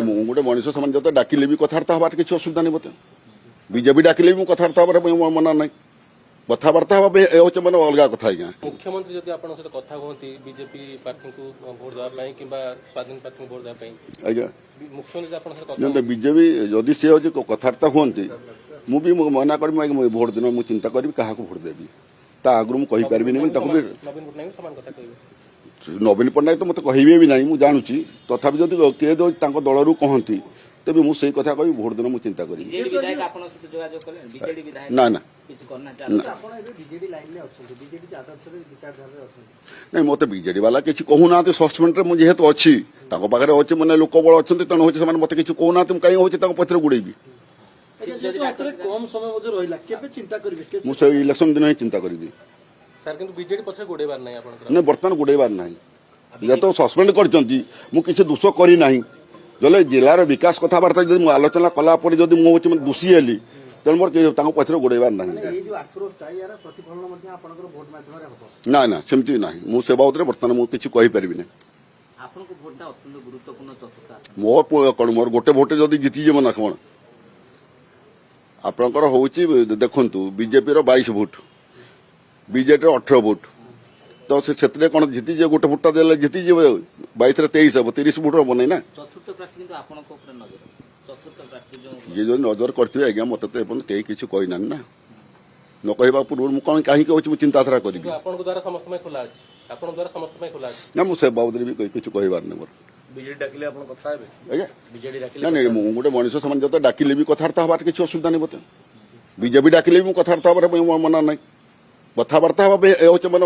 ମୁଁ ଗୋଟେ ମଣିଷ ସେମାନେ ଯତେ ଡାକିଲେ ବି କଥାବାର୍ତ୍ତା ହବାର କିଛି ଅସୁବିଧା ନାହିଁ ମତେ ବିଜେପି ଡାକିଲେ ବି ମୁଁ କଥାବାର୍ତ୍ତା ହେବାର ପାଇଁ ମୋର ମନା ନାହିଁ କଥାବାର୍ତ୍ତା ହେବା ପାଇଁ ଏ ହଉଛି ମାନେ ଅଲଗା କଥା ଆଜ୍ଞା ମୁଖ୍ୟମନ୍ତ୍ରୀ ଯଦି ଆପଣଙ୍କ ସହିତ କଥା ହୁଅନ୍ତି ବିଜେପି ପ୍ରାର୍ଥୀଙ୍କୁ ଭୋଟ ଦେବା ପାଇଁ କିମ୍ବା ସ୍ୱାଧୀନ ପ୍ରାର୍ଥୀଙ୍କୁ ଭୋଟ ଦେବା ପାଇଁ ଆଜ୍ଞା ମୁଖ୍ୟମନ୍ତ୍ରୀ ଆପଣଙ୍କ ସହିତ କଥା ବିଜେପି ଯଦି ସେ ହଉଛି କଥାବାର୍ତ୍ତା ହୁଅନ୍ତି ମୁଁ ବି ମନା କରିବି ମୁଁ ଭୋଟ ଦିନ ମୁଁ ଚିନ୍ତା କରିବି କାହାକୁ ଭୋଟ ଦେବି ତା ଆଗରୁ ମୁଁ କହିପାରିବିନି ତାକୁ ବି ନବୀନ ପଟ୍ଟନାୟକ ସମାନ କଥା କହିବେ ନବୀନ ପଟ୍ଟନାୟକ ତ ମତେ କହିବେ ବି ନାହିଁ ମୁଁ ଜାଣୁଛି ତଥାପି ଯଦି କିଏ ଯଦି ତାଙ୍କ ଦଳରୁ କହନ୍ତି ତେବେ ମୁଁ ସେଇ କଥା କହିବି ଭୋଟ ଦିନ ମୁଁ ଚିନ୍ତା କରିବି ନା ନା ନାଇଁ ମତେ ବିଜେଡି ବାଲା କିଛି କହୁନାହାନ୍ତି ସସ୍ପେଣ୍ଡରେ ମୁଁ ଯେହେତୁ ଅଛି ତାଙ୍କ ପାଖରେ ଅଛି ମାନେ ଲୋକ ବଳ ଅଛନ୍ତି ତେଣୁ ହଉଛି ସେମାନେ ମତେ କିଛି କହୁନାହାନ୍ତି ମୁଁ କାହିଁ ହଉଛି ତାଙ୍କ ପଛରେ ଗୁଡେଇବି ମୁଁ ସେ ଇଲେକ୍ସନ ଦିନ ହିଁ ଚିନ୍ତା କରିବି ନାଇଁ ବର୍ତ୍ତମାନ ଗୁଡେଇବାର ନାହିଁ ଯେହେତୁ ସସ୍ପେଣ୍ଡ କରିଛନ୍ତି ମୁଁ କିଛି ଦୋଷ କରିନାହିଁ ଯଦି ଜିଲ୍ଲାର ବିକାଶ କଥାବାର୍ତ୍ତା ଯଦି ମୁଁ ଆଲୋଚନା କଲା ପରେ ଯଦି ମୁଁ ହଉଛି ଦୋଷୀ ହେଲି ତେଣୁ ମୋର ତାଙ୍କ ପଛରେ ଗୋଡେଇବାର ନାହିଁ ନା ନା ସେମିତି ନାହିଁ ମୁଁ ସେ ବାବଦରେ ବର୍ତ୍ତମାନ ମୁଁ କିଛି କହିପାରିବିନି ମୋ କଣ ମୋର ଗୋଟେ ଭୋଟ ଯଦି ଜିତିଯିବ ନା କଣ ଆପଣଙ୍କର ହଉଛି ଦେଖନ୍ତୁ ବିଜେପିର 22 ଭୋଟ ବିଜେଡିର 18 ଭୋଟ ତ ସେଥିରେ କଣ ଜିତିଯିବ ଗୋଟେ ଭୋଟଟା ଦେଲେ ଜିତିଯିବ 22ରେ 23 ହବ 30 ଭୋଟ ହବ ନାହିଁ ନା ଯିଏ ଯଦି ନଜର କରିଥିବେ ଆଜ୍ଞା ମତେ ତ ଏପର୍ଯ୍ୟନ୍ତ କେହି କିଛି କହିନାହାନ୍ତି ନା ନ କହିବା ପୂର୍ବରୁ ମୁଁ କଣ କାହିଁକି ହଉଛି ମୁଁ ଚିନ୍ତାଧାରା କରିବି ନା ମୁଁ ସେ ବାବଦରେ ବି କିଛି କହିବାର ନାହିଁ ମୋର ଆଜ୍ଞା ନାଇଁ ମୁଁ ଗୋଟେ ମଣିଷ ସେମାନେ ଯତେ ଡାକିଲେ ବି କଥାବାର୍ତ୍ତା ହବାର କିଛି ଅସୁବିଧା ନାହିଁ ମତେ ବିଜେପି ଡାକିଲେ ବି ମୁଁ କଥାବାର୍ତ୍ତା ହେବାର ପାଇଁ ମୋର ମନା ନାହିଁ କଥାବାର୍ତ୍ତା ହେବା ପାଇଁ ଏ ହଉଛି ମାନେ